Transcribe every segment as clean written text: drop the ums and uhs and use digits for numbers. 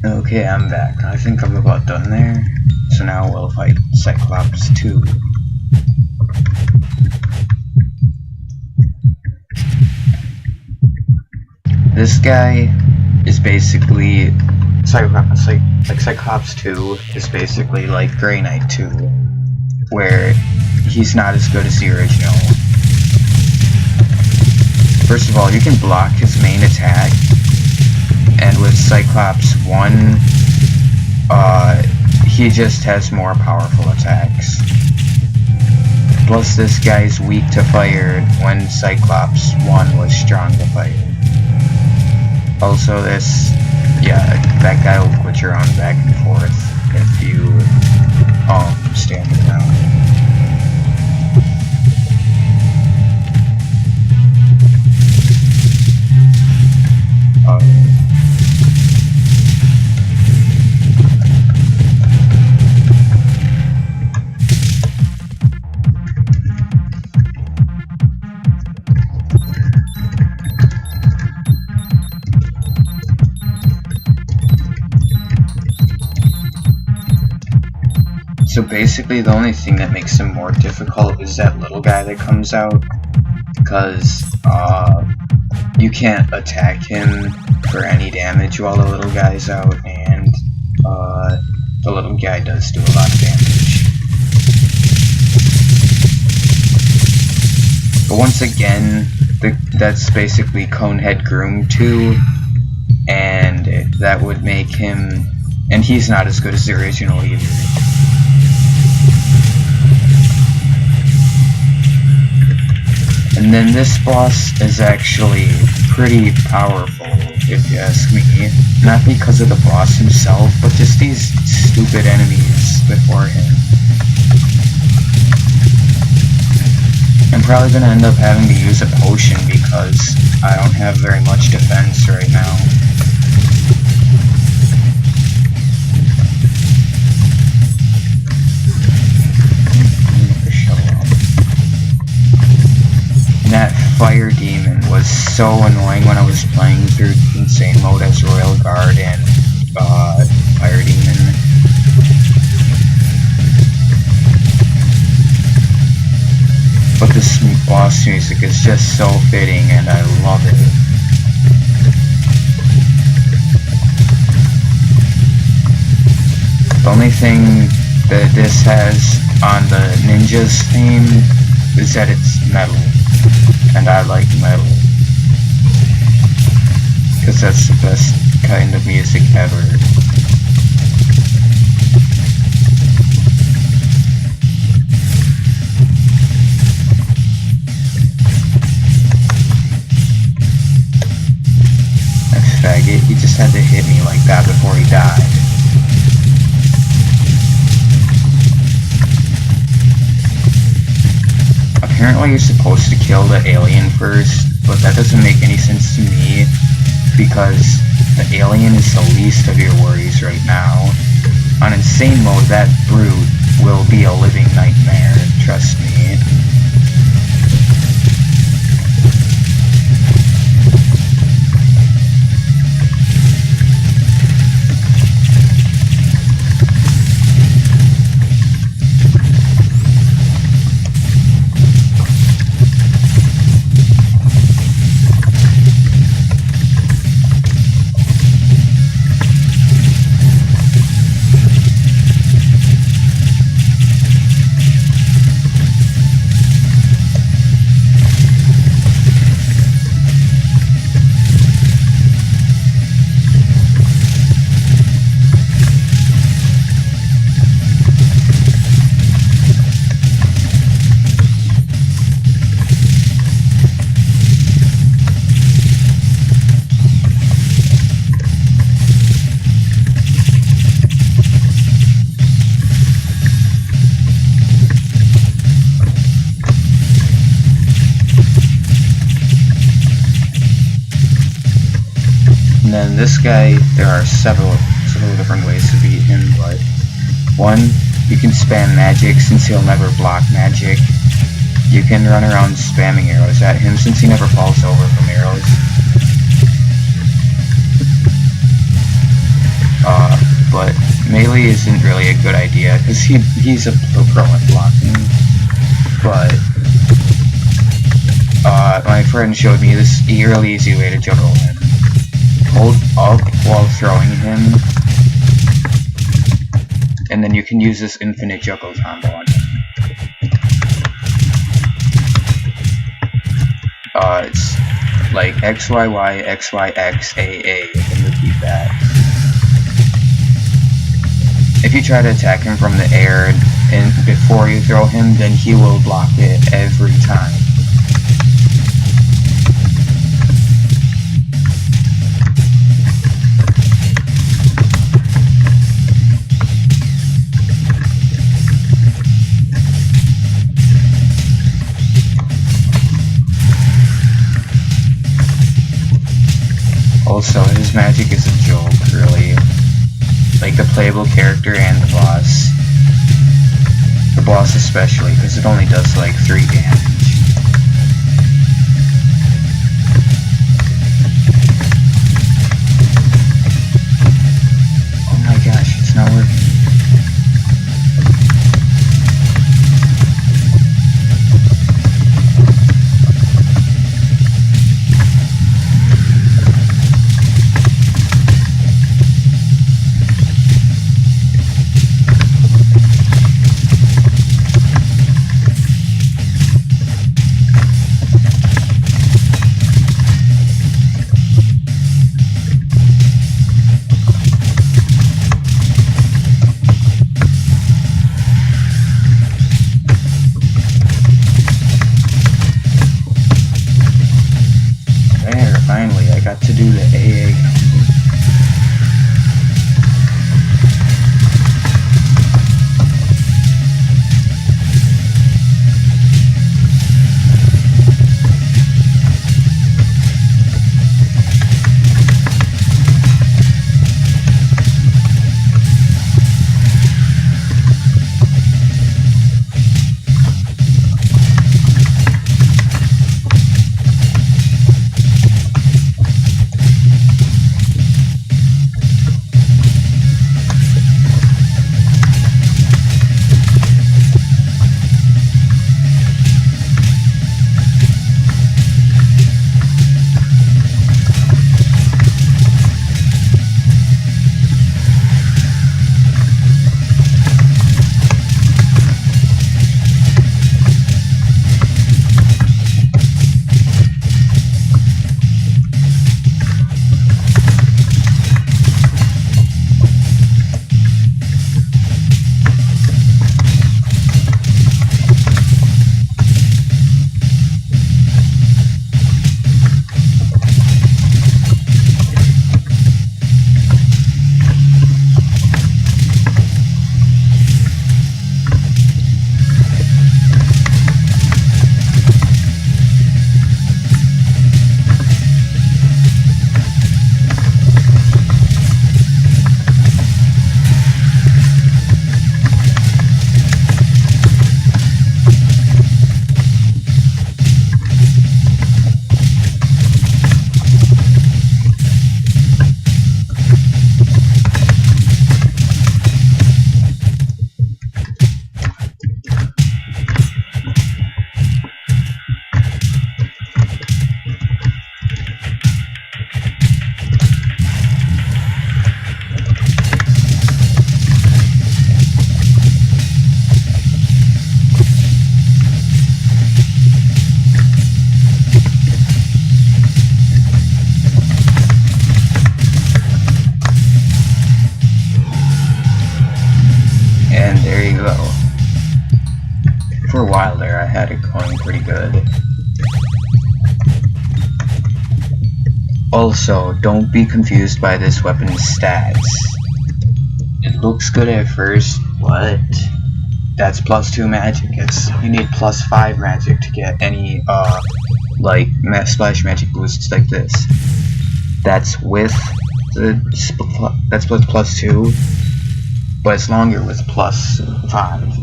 Okay, I'm back. I think I'm about done there. So now we'll fight Cyclops 2. This guy is basically Cyclops 2 is basically like Grey Knight 2, where he's not as good as the original. First of all, you can block his main attack, and with Cyclops 1, he just has more powerful attacks. Plus, this guy's weak to fire when Cyclops 1 was strong to fire. Also, that guy will glitch around back and forth if you stand around. So basically the only thing that makes him more difficult is that little guy that comes out, because you can't attack him for any damage while the little guy's out, and the little guy does do a lot of damage. But once again, that's basically Conehead Groom 2, and that would make him, and he's not as good as the original either. And then this boss is actually pretty powerful, if you ask me. Not because of the boss himself, but just these stupid enemies before him. I'm probably gonna end up having to use a potion because I don't have very much defense right now. That fire demon was so annoying when I was playing through insane mode as Royal Guard and fire demon. But this boss music is just so fitting and I love it. The only thing that this has on the ninja's theme is that it's metal. And I like metal, because that's the best kind of music ever. That faggot, he just had to hit me like that before he died. Apparently you're supposed to kill the alien first, but that doesn't make any sense to me, because the alien is the least of your worries right now. On insane mode, that brute will be a living nightmare, trust me. And then this guy, there are several different ways to beat him, but one, you can spam magic since he'll never block magic. You can run around spamming arrows at him since he never falls over from arrows. But melee isn't really a good idea, because he's a pro at blocking. But, my friend showed me this really easy way to juggle him. Hold up while throwing him, and then you can use this infinite juggle combo on him. It's like XYY, XYX, AA, and repeat that. If you try to attack him from the air and before you throw him, then he will block it every time. Also, his magic is a joke, really. Like the playable character and the boss. The boss especially, because it only does like 3 damage. Oh my gosh, it's not working. Finally, I got to do the AA combo. For a while there, I had it going pretty good. Also, don't be confused by this weapon's stats. It looks good at first, but that's +2 magic. You need +5 magic to get any, like, splash magic boosts like this. That's with that's with +2, but it's longer with +5.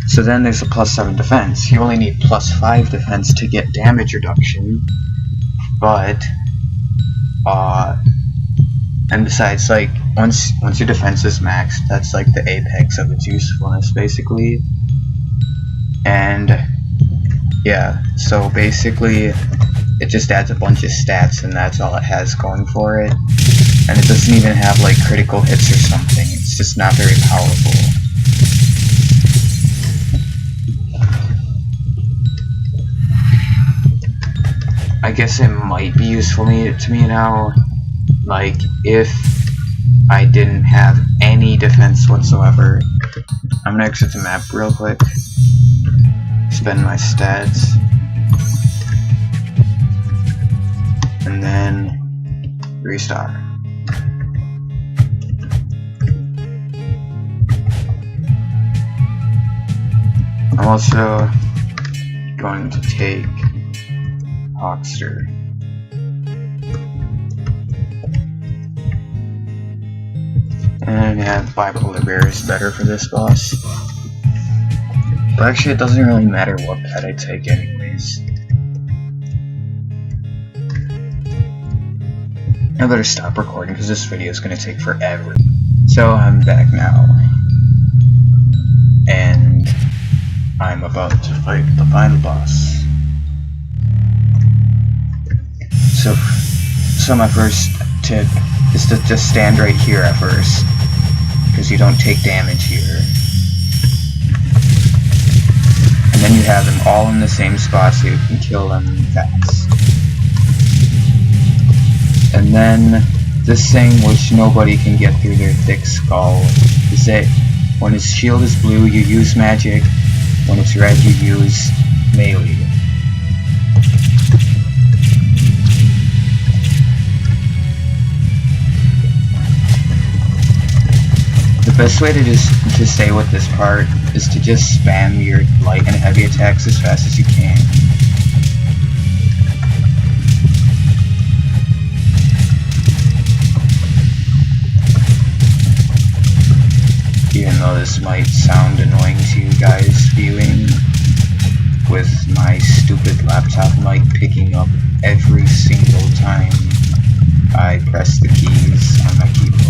So then there's a +7 defense. You only need +5 defense to get damage reduction, but And besides, like, once your defense is maxed, that's like the apex of its usefulness, basically. And yeah, so basically it just adds a bunch of stats and that's all it has going for it. And it doesn't even have like critical hits or something, it's just not very powerful. I guess it might be useful to me now, like if I didn't have any defense whatsoever. I'm gonna exit the map real quick, spend my stats, and then restart. I'm also going to take Hawkster. And yeah, bipolar bear is better for this boss. But actually it doesn't really matter what pet I take anyways. I better stop recording because this video is going to take forever. So I'm back now. And I'm about to fight the final boss. So my first tip is to just stand right here at first, because you don't take damage here. And then you have them all in the same spot so you can kill them fast. And then this thing which nobody can get through their thick skull is that when his shield is blue you use magic, when it's red you use melee. The best way to stay with this part is to just spam your light and heavy attacks as fast as you can. Even though this might sound annoying to you guys viewing, with my stupid laptop mic picking up every single time I press the keys on my keyboard.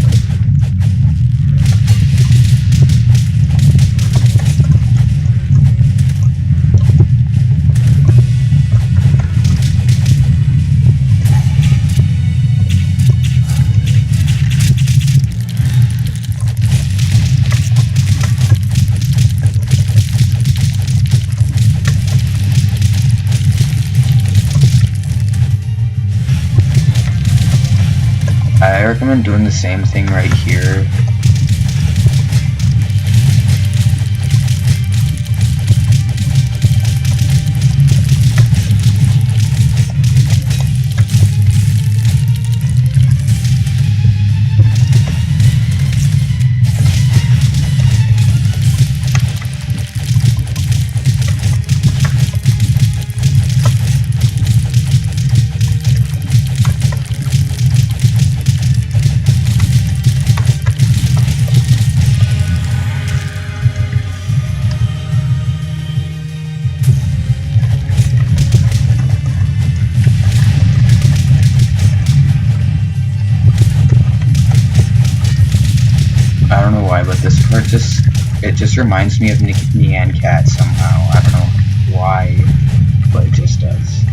I recommend doing the same thing right here. I don't know why, but this part just reminds me of Nyan Cat somehow. I don't know why, but it just does.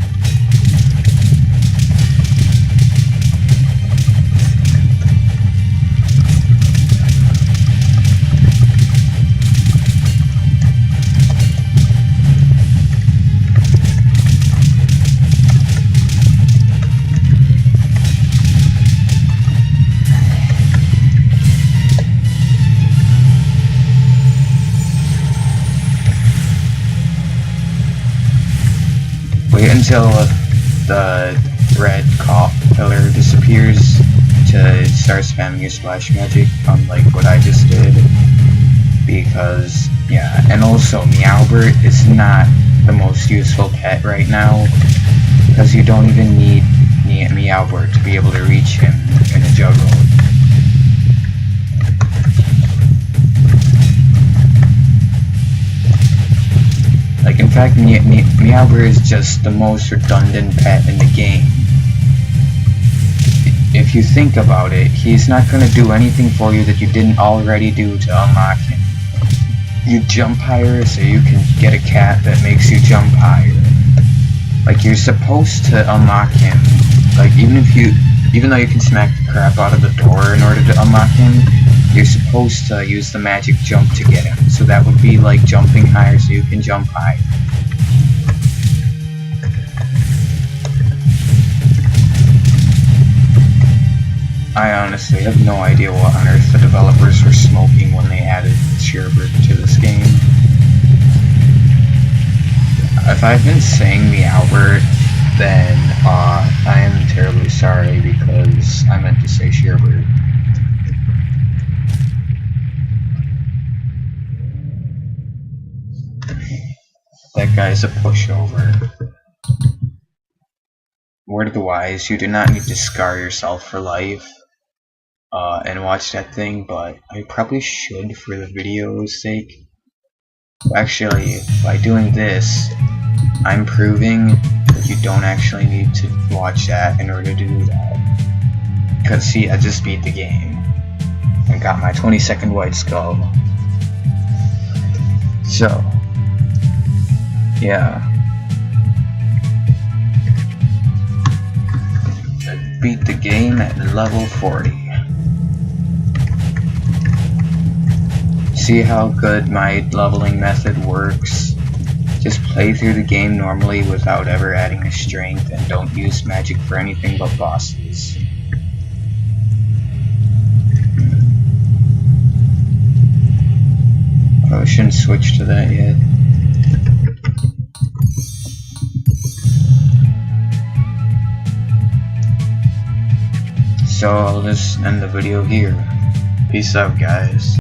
Wait until the red pillar disappears to start spamming your splash magic, unlike what I just did. Because, yeah, and also Meowbert is not the most useful pet right now, because you don't even need Meowbert to be able to reach him in a juggle. Like, in fact, Meowbert is just the most redundant pet in the game. if you think about it, he's not going to do anything for you that you didn't already do to unlock him. You jump higher so you can get a cat that makes you jump higher. Like, you're supposed to unlock him. Like, even though you can smack the crap out of the door in order to unlock him, you're supposed to use the magic jump to get him. So that would be like jumping higher so you can jump higher. I honestly have no idea what on earth the developers were smoking when they added Sherbert to this game. If I've been saying Meowbert, then I am terribly sorry because I meant to say Sherbert. That guy's a pushover. Word of the wise, you do not need to scar yourself for life and watch that thing, but I probably should for the video's sake. Actually, by doing this, I'm proving that you don't actually need to watch that in order to do that. Because see, I just beat the game and got my 22nd white skull. So, yeah. I beat the game at level 40. See how good my leveling method works? Just play through the game normally without ever adding a strength, and don't use magic for anything but bosses. Probably shouldn't switch to that yet. So I'll just end the video here. Peace out, guys.